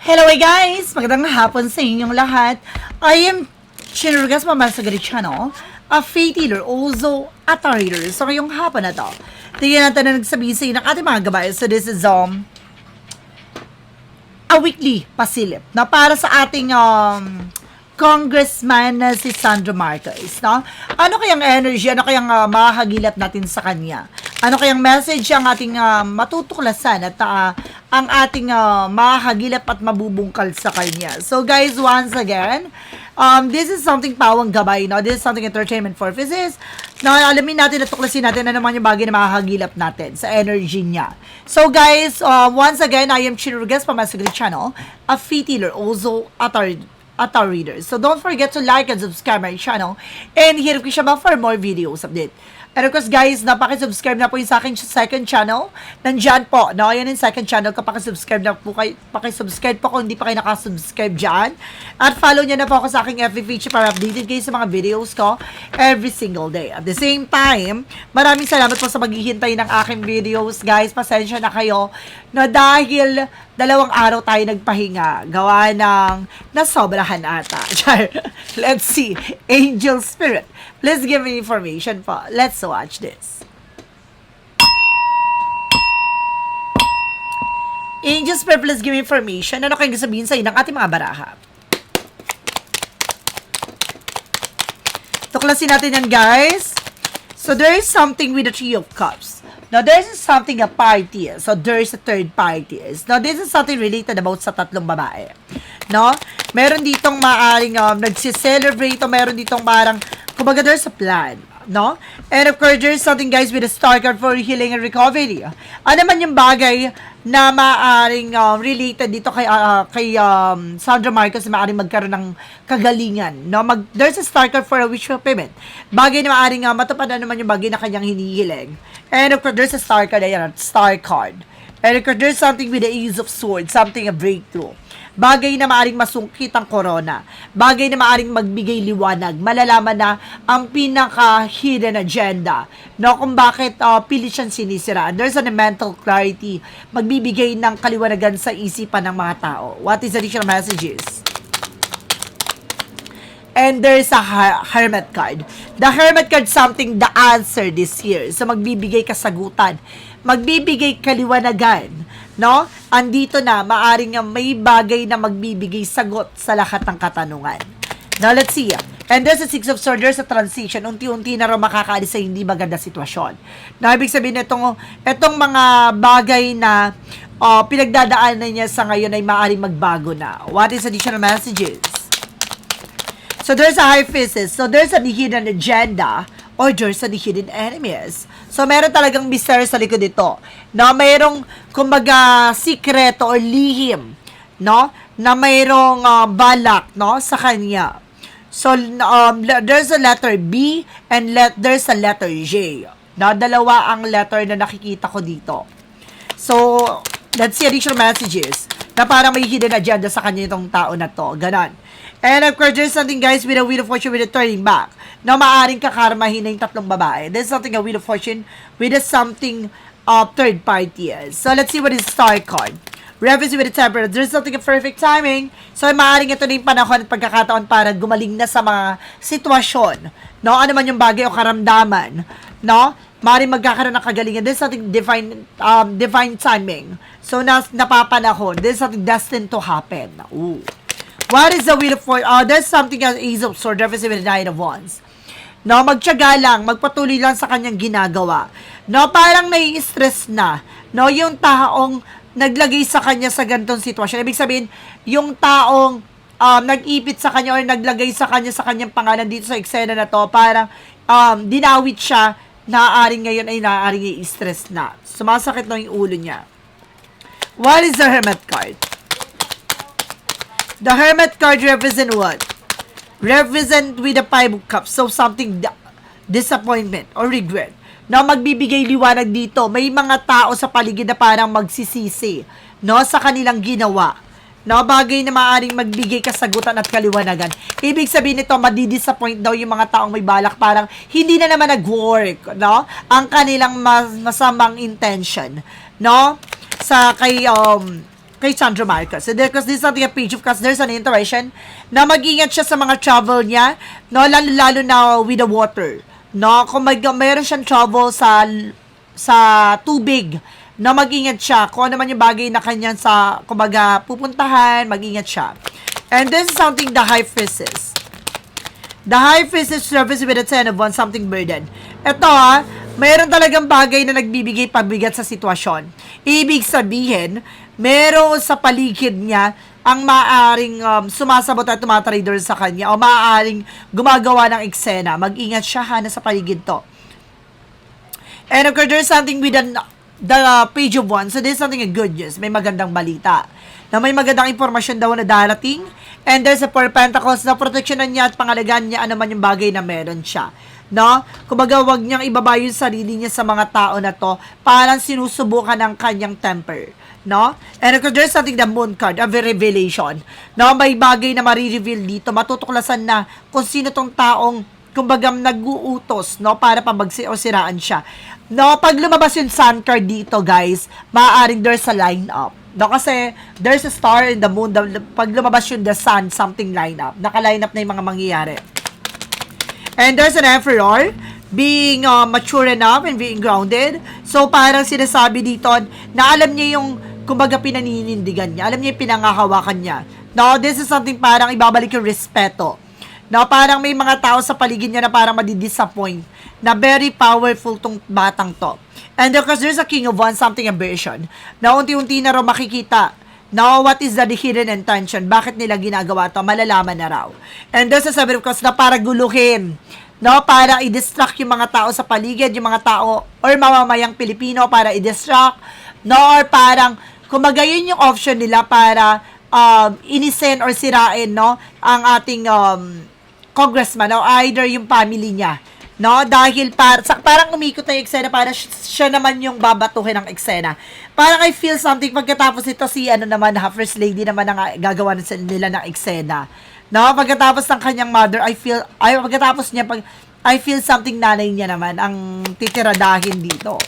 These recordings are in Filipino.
Hello guys! Magandang hapon sa inyong lahat. I am Chinurgas Mamasagari Channel, a faith healer, also a tarot reader. So ngayong hapon na to, tingnan natin na nagsabihin sa inyo ng ating mga gabay. So this is a weekly pasilip na para sa ating congressman na si Sandro Marcos, no? Ano kayang energy, ano kayang mahagilat natin sa kanya? Ano kayang message ang ating matutuklasan at ang ating mahagilap at mabubungkal sa kanya. So guys, once again, this is something pawang gabay, no? This is something entertainment for physics. Na alamin natin at tuklasin natin ano naman yung bagay na mahagilap natin sa energy niya. So guys, once again, I am Chinurgas Pamasagri Channel, a faith healer, also a tarot reader. So don't forget to like and subscribe my channel and hit ko siya ba for more videos update. And of course guys, napaki-subscribe na po yung sa aking second channel. Nandyan po, no? Yan yung second channel. Kapaki-subscribe na po kayo. Paki-subscribe po kung hindi pa kayo nakasubscribe dyan. At follow nyo na po ako sa aking FB page para updated kayo sa mga videos ko every single day. At the same time, maraming salamat po sa maghihintay ng aking videos guys. Pasensya na kayo na dahil 2 araw tayo nagpahinga. Gawa ng nasobrahan ata. Let's see. Angel Spirit. Please give me information po. Let's watch this. Angel Spirit, please give me information. Ano kayong sabihin sa inyo ng ating mga baraha? Tuklasin natin yan, guys. So, there is something with the Three of Cups. Now, there is something a party. So, there is a third party. Now, this is something related about sa tatlong babae. No? Meron ditong maaring nagsiselebrate o meron ditong parang kumbaga there's a plan, no? And of course, there's something guys with a star card for healing and recovery. Ano man yung bagay na maaring related dito kay Sandro Marcos na maaring magkaroon ng kagalingan, no? There's a star card for a wish fulfillment. Bagay na maaring matupad na naman yung bagay na kanyang hinihiling. And of course, there's a star card, ayan, star card. And of course, there's something with the Ace of Swords, something a breakthrough. Bagay na maaring masungkit ang corona. Bagay na maaring magbigay liwanag. Malalaman na ang pinaka-hidden agenda. No, kung bakit pilit siyang sinisira. And there's a mental clarity. Magbibigay ng kaliwanagan sa isipan ng mga tao. What is the additional messages? And there's a Hermit card. The Hermit card something the answer this year. So magbibigay kasagutan. Magbibigay kaliwanagan. No? Andito na, maaring may bagay na magbibigay sagot sa lahat ng katanungan. Now, let's see. And there's a Six of Swords, there's a transition. Unti-unti na rin makakaalis sa hindi maganda sitwasyon. Now, ibig sabihin itong mga bagay na pinagdadaanan niya sa ngayon ay maaring magbago na. What is additional messages? So, there's a High Priestess. So, there's a hidden agenda or there's a hidden enemies. So, meron talagang mystery sa likod dito. No? Mayroong, kumbaga, sikreto or lihim, no? Na mayroong balak, no? Sa kanya. So, there's a letter B and there's a letter J. No? Dalawa ang letter na nakikita ko dito. So, let's see additional messages na parang may hidden agenda sa kanya itong tao na to. Ganon. And of course, there's something guys with a Wheel of Fortune with a turning back na maaring kakarmahin na yung tatlong babae. There's something a Wheel of Fortune with a something third party is. So, let's see what is Star card. Reference with the Temperance. There's something a perfect timing. So, maaring ito na yung panahon at pagkakataon para gumaling na sa mga sitwasyon. No? Ano man yung bagay o karamdaman. No? Maaring magkakaroon ng kagalingan. There's something divine timing. So, napapanahon. There's something destined to happen. Ooh. What is the Wheel of Fortune? There's something as Ace of Swords, reference with the Nine of Wands. No, magtiyaga lang, magpatuloy lang sa kanyang ginagawa. No, parang nai-stress na. No, yung taong naglagay sa kanya sa ganitong sitwasyon. Ibig sabihin, yung taong nag-ipit sa kanya or naglagay sa kanya sa kanyang pangalan dito sa eksena na to, parang dinawit siya, naaaring ngayon ay naaaring i-stress na. Sumasakit na yung ulo niya. What is the Hermit card? The Hermit card represent what? Represent with the Five of Cups. So, something disappointment or regret. Na magbibigay liwanag dito. May mga tao sa paligid na parang magsisisi, no, sa kanilang ginawa. No, bagay na maaaring magbigay kasagutan at kaliwanagan. Ibig sabihin nito, madidisappoint daw yung mga taong may balak. Parang hindi na naman nag-work, no? Ang kanilang masamang intention, no? Sa kay kay Sandro Marcos. So, because this is something a page of because there's an interaction na mag-ingat siya sa mga travel niya, no, lalo na with the water. No, kung mayroon siyang trouble sa tubig, no, mag-ingat siya. Kung ano man yung bagay na kanyang kumbaga, pupuntahan, mag-ingat siya. And this is something the High Priestess. The High Priestess service with a 10 of 1, something burden. Ito mayroon talagang bagay na nagbibigay pagbigat sa sitwasyon. Ibig sabihin, meron sa paligid niya ang maaaring sumasabot at tumatrader sa kanya o maaaring gumagawa ng eksena. Mag-ingat siya sa paligid to. And of course, there's something with the page of 1. So, there's something good news. May magandang balita. Na may magandang impormasyon daw na darating. And there's a Four Pentacles na proteksyonan niya at pangalagaan niya ano man yung bagay na meron siya. No? Kumbaga, wag niyang ibaba yung sarili niya sa mga tao na to. Parang sinusubukan ng kanyang temper. No? And of course, there's something the Moon card, a revelation. No? May bagay na marireveal dito. Matutuklasan na kung sino tong taong kumbaga nag-uutos, no, para pabagsi o siraan siya. No, pag lumabas yung Sun card dito, guys, maaaring there's a line up. No, kasi there's a star in the moon. Pag lumabas yung the sun, something line up. Naka-line up na yung mga mangyayari. And there's an Emperor being mature enough and being grounded. So, parang sinasabi dito na alam niya yung kumbaga pinaninindigan niya. Alam niya yung pinangahawakan niya. No, this is something parang ibabalik yung respeto. No, parang may mga tao sa paligid niya na parang madidisappoint na very powerful tong batang to. And because there's a King of Wands, something aberration, na unti-unti na raw makikita now what is the hidden intention, bakit nila ginagawa to, malalaman na raw. And there's a seven of cups na para guluhin, no, para i-distract yung mga tao sa paligid, yung mga tao or mamamayang Pilipino para i-distract, no, or parang kumaga yun yung option nila para inisen or sirain, no, ang ating congressman o either yung family niya, no, dahil parang umikot na yung eksena para siya naman yung babatuhin ng eksena. Parang I feel something pagkatapos ito si naman first lady naman ang gagawa nila ng eksena, no, pagkatapos ng kanyang mother pagkatapos niya I feel something nanay niya naman ang titiradahin dito.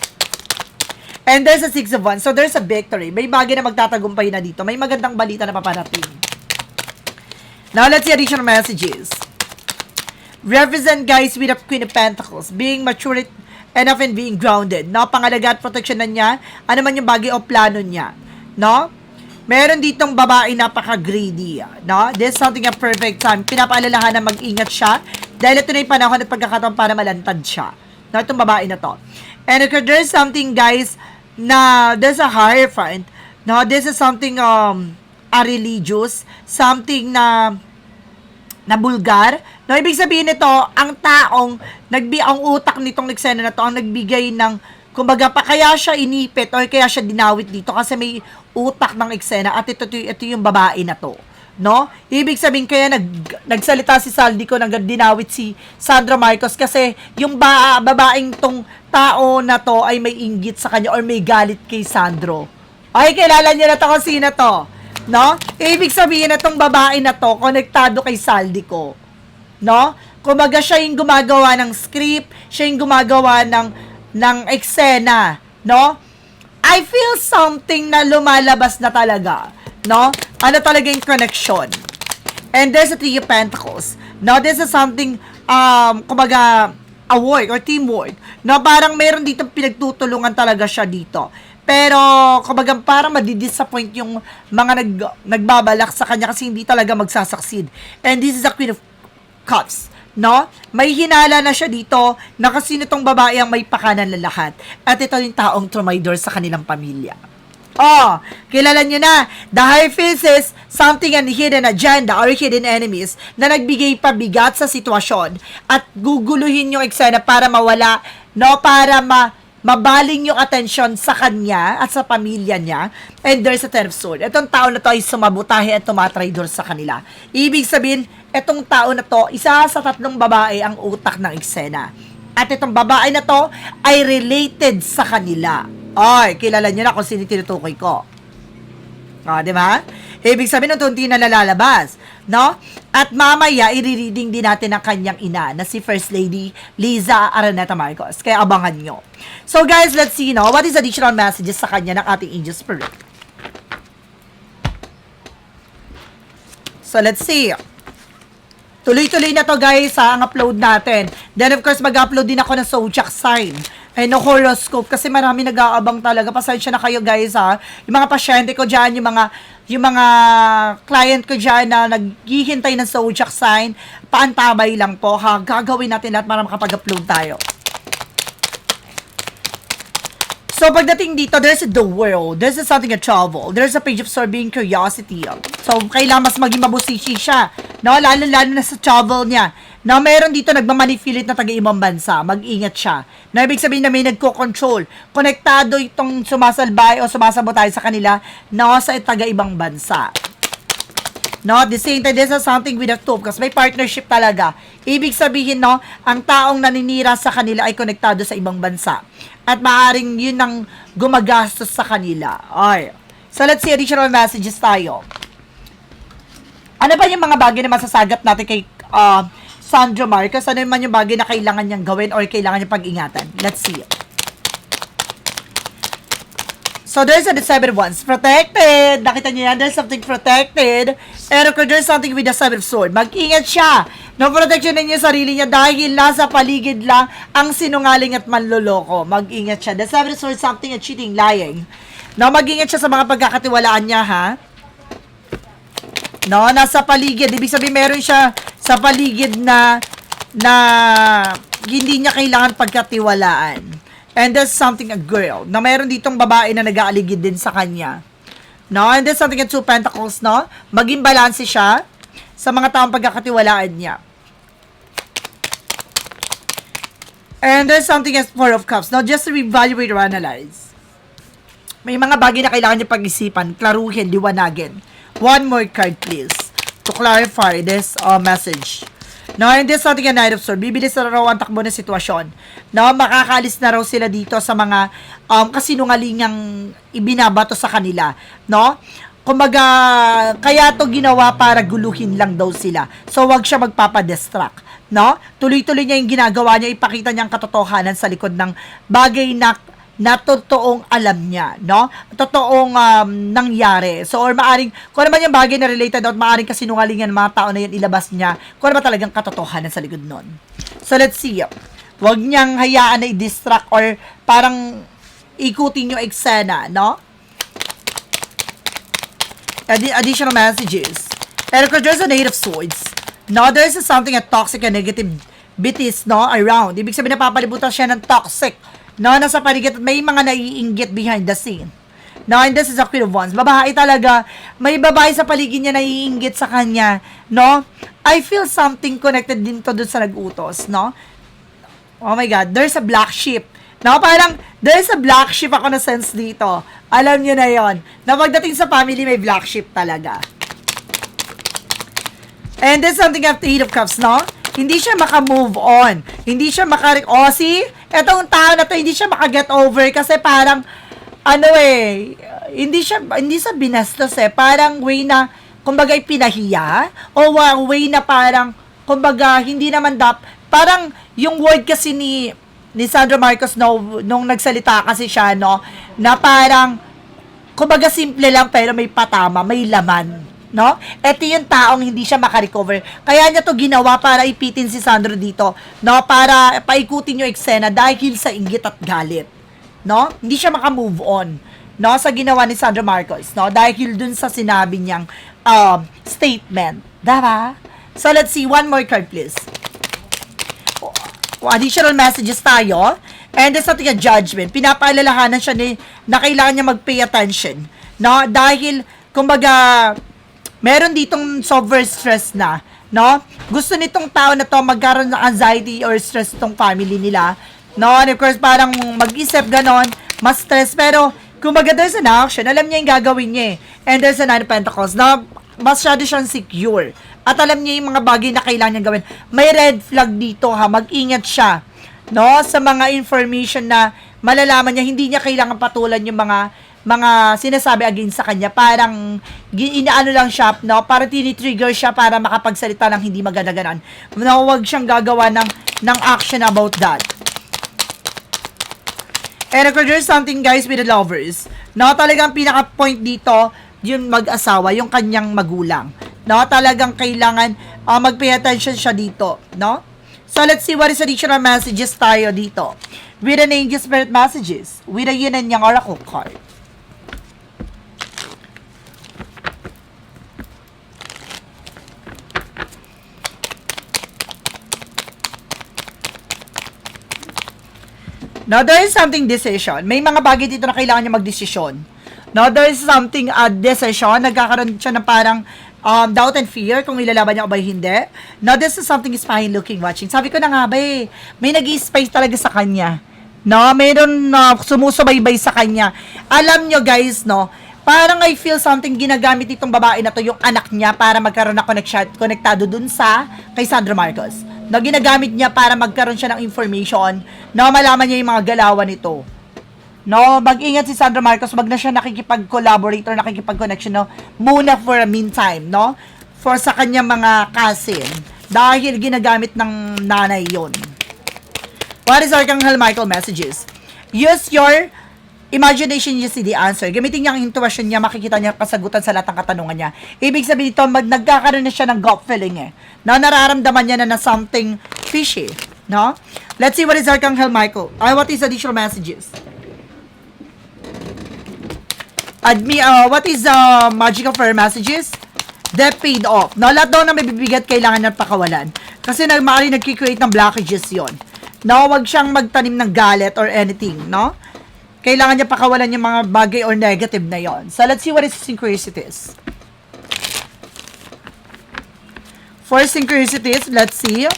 And there's a Six of Wands. So, there's a victory. May bagay na magtatagumpay na dito. May magandang balita na paparating. Now, let's see additional messages. Represent, guys, with the Queen of Pentacles. Being mature enough and being grounded. No? Pangalaga at protection na niya. Ano man yung bagay o plano niya. No? Meron ditong babae napaka-greedy. No? This is something a perfect time. Pinapaalalahan na mag-ingat siya. Dahil ito na yung panahon at pagkakataon para malantad siya. No? Itong babae na to. And if there's something, guys, na there's a Hierophant. No, this is something a religious, something na bulgar. No, ibig sabihin nito, ang taong ang utak nitong eksena na to ang nagbigay ng kumbaga pa kaya siya inipit or kaya siya dinawit dito kasi may utak ng eksena at ito yung babae na to. No? Ibig sabihin kaya nagsalita si Saldico nang dinawit si Sandro Marcos kasi yung babaeng tong tao na to ay may inggit sa kanya or may galit kay Sandro. Ay, kilala niyo na to kung sino to. No? Ibig sabihin na tong babae na to konektado kay Saldico. No? Kumbaga siya yung gumagawa ng script, siya yung gumagawa ng eksena. No? I feel something na lumalabas na talaga. No? Ano talaga yung connection? And there's a Three of Pentacles. No? This is something, kumbaga, a work or teamwork. No? Parang meron dito pinagtutulungan talaga siya dito. Pero, kumbaga, parang madidisappoint yung mga nagbabalak sa kanya kasi hindi talaga magsasucceed. And this is a Queen of Cups. No? May hinala na siya dito na kasi nitong babae ang may pakanan na lahat. At ito yung taong trumaydor sa kanilang pamilya. Oh, kilala nyo na, the High Priestess, something an hidden agenda or hidden enemies na nagbigay pabigat sa sitwasyon at guguluhin yung eksena para mawala, no, para mabaling yung atensyon sa kanya at sa pamilya niya. And there's a Ten of Swords. Itong tao na to ay sumabutahe at tumatraidor sa kanila. Ibig sabihin, itong tao na to, isa sa tatlong babae ang utak ng eksena. At itong babae na to ay related sa kanila. Ay, kilala nyo na kung sino tinutukoy ko. O, di ba? Ibig sabihin, unti na nalalabas. No? At mamaya, i-reading din natin ang kanyang ina na si First Lady Liza Araneta Marcos. Kaya abangan nyo. So guys, let's see, no? What is additional messages sa kanya ng ating Angel Spirit? So, let's see. Tuloy-tuloy na to guys ang upload natin. Then of course mag-upload din ako ng zodiac sign and no horoscope kasi marami nag-aabang talaga. Pasensya na kayo guys ha. Yung mga pasyente ko dyan, yung mga client ko dyan na naghihintay ng zodiac sign, paantabay lang po ha. Gagawin natin lahat para makapag-upload tayo. So, pagdating dito, there's the world. There's something a travel. There's a page of sorbing curiosity. So, kailangan mas maging mabusisi siya. No? Lalo-lalo na sa travel niya. No? Meron dito nagmamanifilit na taga-ibang bansa. Mag-ingat siya. No? Ibig sabihin na may nagko-control. Konektado itong sumasalbay o sumasabot tayo sa kanila no? Sa taga-ibang bansa. No, at the same time, this is something with a two kasi may partnership talaga. Ibig sabihin, no, ang taong naninira sa kanila ay konektado sa ibang bansa. At maaaring yun ang gumagastos sa kanila. Okay. So, let's see additional messages tayo. Ano ba yung mga bagay na masasagap natin kay Sandro Marcos? Ano naman yung bagay na kailangan niyang gawin or kailangan niyang pag-ingatan? Let's see. So, there's a seven of wands. Protected. Nakita niyo yan? There's something protected. Pero kung there's something with the seven of swords, mag-ingat siya. No, protection ninyo yung sarili niya dahil nasa paligid lang ang sinungaling at manloloko. Mag-ingat siya. The seven of swords, something at cheating, lying. No, mag-ingat siya sa mga pagkakatiwalaan niya, ha? No, nasa paligid. Ibig sabihin, meron siya sa paligid na hindi niya kailangan pagkatiwalaan. And there's something a girl, na mayroon ditong babae na nag-aaligid din sa kanya. No? And there's something a two pentacles, no? Maging balanse siya sa mga taong pagkakatiwalaan niya. And there's something as four of cups. Now, just to evaluate or analyze. May mga bagay na kailangan niyo pag-isipan, klaruhin, liwanagin. One more card, please, to clarify this message. No, and this something a Knight of Swords. Bibilis na raw ang takbo ng sitwasyon. No, makakaalis na raw sila dito sa mga kasinungalingang ibinabato sa kanila. No? Kumbaga, kaya to ginawa para guluhin lang daw sila. So, wag siya magpapadistract. No? Tuloy-tuloy niya yung ginagawa niya, ipakita niya ang katotohanan sa likod ng bagay na totoong alam niya, no? Totoong nangyari. So, or maaring, kung ano man yung bagay na related at maaring kasinungalingan ng mga tao na yan ilabas niya, kung ano ba talagang katotohanan sa likod nun. So, let's see. Huwag niyang hayaan na i-distract or parang ikutin yung eksena, no? Additional messages. And of course, there's a Knight of Swords. No, there's something a toxic and negative bitis, no, around. Ibig sabihin, napapalibutan siya ng toxic. No, nasa paligid at may mga naiinggit behind the scene. No, and this is a Queen of Wands. Babae talaga. May babae sa paligid niya naiinggit sa kanya. No? I feel something connected din to doon sa nag-utos, no? Oh my God, there's a black sheep. No, parang there's a black sheep ako na sense dito. Alam niyo na yon. Na pagdating sa family, may black sheep talaga. And there's something of the Eight of Cups, no? Hindi siya maka-move on. Hindi siya see? Etong tao na to, hindi siya maka-get over kasi parang, hindi siya binastos parang way na, kumbaga, pinahiya, o way na parang, kumbaga, hindi naman parang, yung word kasi ni Sandro Marcos, no, nung nagsalita kasi siya, no, na parang, kumbaga, simple lang, pero may patama, may laman. No? Ito yung taong hindi siya makarecover. Kaya niya to ginawa para ipitin si Sandro dito, no? Para paikutin yung eksena dahil sa inggit at galit. No? Hindi siya maka-move on, no? Sa ginawa ni Sandro Marcos, no? Dahil dun sa sinabi niyang statement. Diba? So, let's see. One more card, please. Additional messages tayo. And there's something a judgment. Pinapaalalahanan siya na kailangan niya mag-pay attention. No? Dahil, kumbaga, meron ditong sober stress na, no? Gusto nitong tao na to magkaroon ng anxiety or stress itong family nila, no? And of course, parang mag-isip ganon, mas stress, pero kumbaga there's an action, alam niya yung gagawin niya And there's a Nine of Pentacles, na masyado siyang secure. At alam niya yung mga bagay na kailangan niyang gawin. May red flag dito, ha? Mag-ingat siya, no? Sa mga information na malalaman niya, hindi niya kailangan patulan yung mga sinasabi against sa kanya, parang inaano lang siya, no? Para tinitrigger siya para makapagsalita ng hindi maganda-ganan. No, huwag siyang gagawa ng action about that. And of course, there's something, guys, with the lovers. No, talagang pinaka-point dito, yung mag-asawa, yung kanyang magulang. no? Talagang kailangan mag-pay attention siya dito, no? So, let's see what is additional messages tayo dito. With an angel spirit messages, with a yin and yang oracle card. Now, there is something decision. May mga bagay dito na kailangan niya magdesisyon. Now, there is something decision. Nagkakaroon siya ng parang doubt and fear kung ilalaban niya o ba hindi. Now, this is something is fine looking, watching. Sabi ko na nga ba may nag-i-spice talaga sa kanya. No, mayroon sumusubaybay sa kanya. Alam nyo guys, no, parang I feel something ginagamit itong babae na to, yung anak niya, para magkaroon ng konektado dun sa kay Sandra Marcos. No, ginagamit niya para magkaroon siya ng information na malaman niya yung mga galawan nito. No, mag-ingat si Sandra Marcos, wag na siya nakikipag-collaborate or nakikipag-connection, no, muna for a meantime, no, for sa kanyang mga cousin, dahil ginagamit ng nanay yon. What is Archangel Michael messages? Use your imagination, you see the answer. Gamitin niya ang intuition niya, makikita niya kasagutan sa lahat ng katanungan niya. Ibig sabihin ito, nagkakaroon na siya ng gut feeling na nararamdaman niya na something fishy, no? Let's see what is Archangel Michael. What is additional messages? What is magical fire messages? Debt paid off. No, lahat daw na may bibigat kailangan ng pakawalan. Kasi maaaring nagkikreate ng blockages yon. No, wag siyang magtanim ng galit or anything, no? Kailangan niya pakawalan yung mga bagay or negative na yon. So, let's see what is synchronicities. For synchronicities, let's see.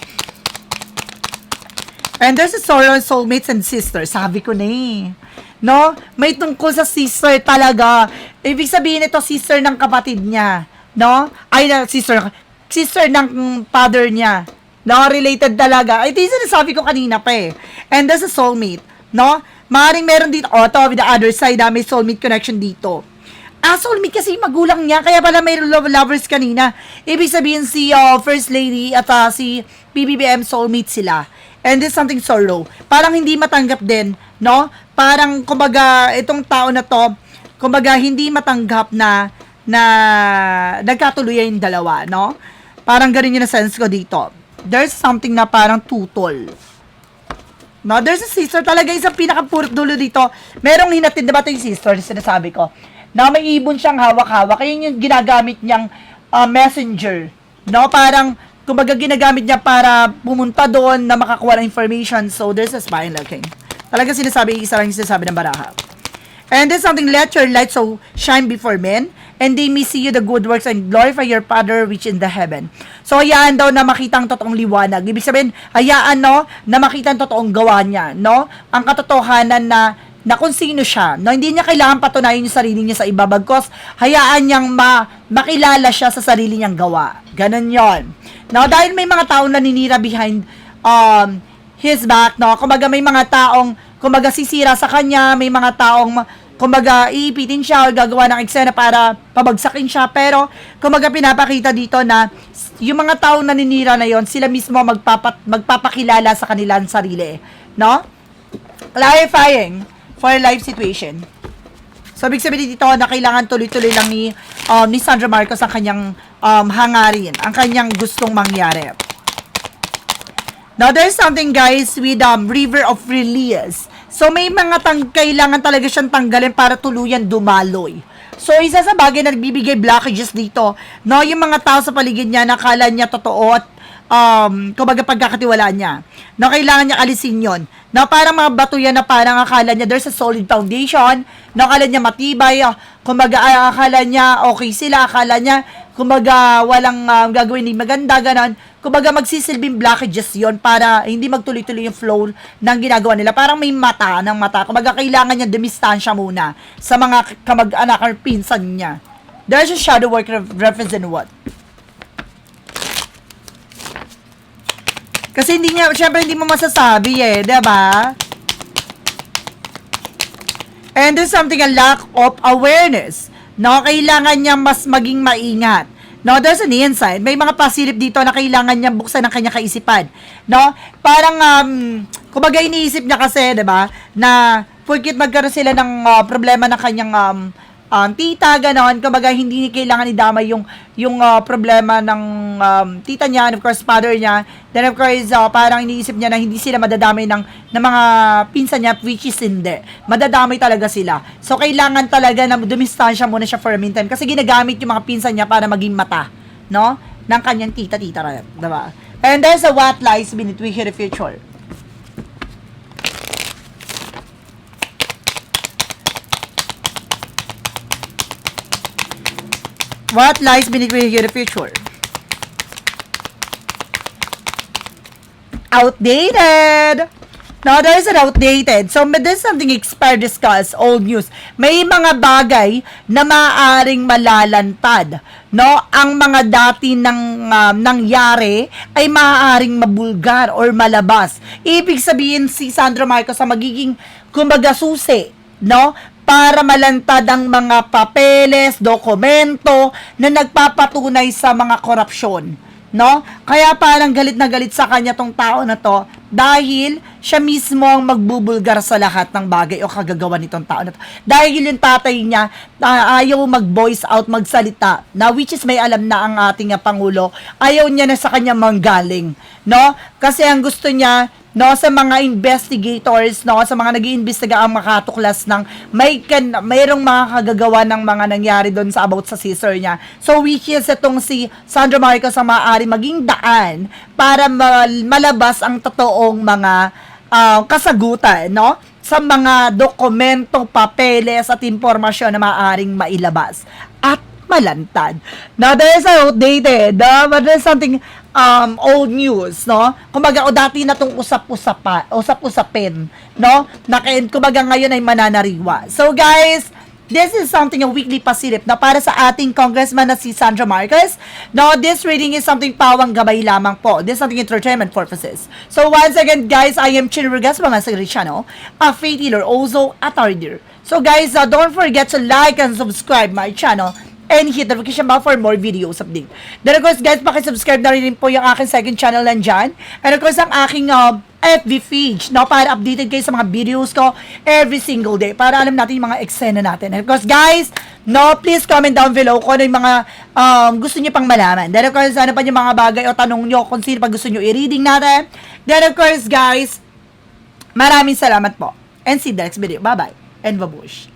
And there's a sorrow and soulmates and sisters. Sabi ko na no? May tungkol sa sister talaga. Ibig sabihin ito, sister ng kapatid niya. No? Ay, sister ng father niya. No? Related talaga. Ito yung sinasabi ko kanina pa And there's a soulmate. No? Maaaring meron dito, to with the other side, may soulmate connection dito. Soulmate kasi magulang niya, kaya pala may lovers kanina. Ibig sabihin si First Lady at si PBBM soulmate sila. And there's something sorrow. Parang hindi matanggap din, no? Parang, kumbaga, itong tao na to, kumbaga, hindi matanggap na nagkatuluyan yung dalawa, no? Parang ganun yung sense ko dito. There's something na parang tutol. No, there's a sister talaga, isang pinaka-purot dulo dito. Merong hinatid, diba ito yung sister, sinasabi ko, na may ibon siyang hawak-hawak, kaya yung ginagamit niyang messenger, no, parang, kumbaga ginagamit niya para pumunta doon na makakuha ng information, so there's a spine looking. Talaga sinasabi, isa lang yung sinasabi ng baraha. And there's something, let your light so shine before men, and they may see you the good works and glorify your Father which in the heaven. So, hayaan daw na makita ang totoong liwanag. Ibig sabihin, hayaan, no, na makita ang totoong gawa niya, no? Ang katotohanan na kung sino siya, no? Hindi niya kailangan patunayan yung sarili niya sa iba, bagkos hayaan niyang makilala siya sa sarili niyang gawa. Ganon yon. No, dahil may mga taong naninira behind his back, no? Kumbaga may mga taong kumbaga sisira sa kanya, may mga taong kumbaga iipitin siya o gagawa ng eksena para pabagsakin siya, pero kumbaga pinapakita dito na yung mga taong naninira na yon, sila mismo magpapakilala sa kanilang sarili, no? Clarifying for life situation. So, ibig sabihin dito na kailangan tuloy-tuloy lang ni Sandra Marcos ang kanyang hangarin, ang kanyang gustong mangyari. Now, there's something, guys, with River of Release. So, may mga kailangan talaga siyang tanggalin para tuluyan dumaloy. So, isa sa bagay na nagbibigay blockages dito, no, yung mga tao sa paligid niya, nakala niya totoo at kumbaga pagkakatiwalaan niya. No, kailangan niya alisin yon. No, parang mga bato yan na parang akala niya there's a solid foundation, no, akala niya matibay, kumbaga akala niya okay sila, akala niya kumbaga walang gagawin ni maganda, ganon. Kumbaga magsisilbing blockages yon para hindi magtuloy-tuloy yung flow ng ginagawa nila. Parang may mata ng mata. Kumbaga kailangan niya dumistansya muna sa mga kamag-anak or pinsan niya. There's a shadow work represent what? Kasi hindi niya, syempre hindi mo masasabi diba? And there's something, a lack of awareness. No, kailangan niya mas maging maingat. No, there's an inside. May mga pasilip dito na kailangan niya buksan ang kanyang kaisipan. No? Parang, kumbaga iniisip niya kasi, diba, na porkit magkaroon sila ng problema ng kanyang tita, ganon. Kumbaga, hindi kailangan idamay yung problema ng tita niya, and of course, father niya. Then, of course, parang iniisip niya na hindi sila madadamay ng mga pinsan niya, which is hindi. Madadamay talaga sila. So, kailangan talaga na dumistansya muna siya for a meantime kasi ginagamit yung mga pinsan niya para maging mata, no? Ng kanyang tita-tita rin, diba? And there's a what lies beneath we hear the future. What lies beneath we hear the future? Outdated! Now, there's an outdated. So, there's something expired, discussed, old news. May mga bagay na maaaring malalantad. No? Ang mga dati nangyari ay maaaring mabulgar or malabas. Ibig sabihin, si Sandro Marcos sa magiging, kumbaga, susi, no? Para malantad ang mga papeles, dokumento na nagpapatunay sa mga korupsyon, no? Kaya parang galit na galit sa kanya tong tao na to dahil siya mismo ang magbubulgar sa lahat ng bagay o kagagawa nitong tao na to. Dahil yung tatay niya ayaw mag-voice out, magsalita, na which is may alam na ang ating Pangulo, ayaw niya na sa kanya manggaling, no? Kasi ang gusto niya, no, sa mga investigators, no, sa mga nag-iimbestiga ang makatuklas ng mayroong mga kagagawa ng mga nangyari doon sa about sa sister niya. So, which is itong si Sandro Marcos ang maaari maging daan para malabas ang totoong mga kasagutan, no, sa mga dokumentong, papeles at impormasyon na maaaring mailabas at malantad. Now, there's outdated, but there's something old news, no? Kumbaga, o dati na itong usap-usapin, no? Kumbaga, ngayon ay mananariwa. So, guys, this is something a weekly pasilip na para sa ating congressman na si Sandro Marcos. No, this reading is something pawang gabay lamang po. This is something entertainment purposes. So, once again, guys, I am Chin Rugas from my channel, a faith healer, also a tardier. So, guys, don't forget to like and subscribe my channel and hit the notification bell for more videos update. Then, of course, guys, pakisubscribe na rin po yung aking second channel nandyan. And, of course, ang aking FB page, no, para updated kayo sa mga videos ko every single day, para alam natin yung mga eksena natin. And, of course, guys, no, please comment down below kung ano yung mga gusto nyo pang malaman. Then, of course, ano pa yung mga bagay o tanong nyo kung sino pa gusto nyo i-reading natin. Then, of course, guys, maraming salamat po. And see you next video. Bye-bye. And babush.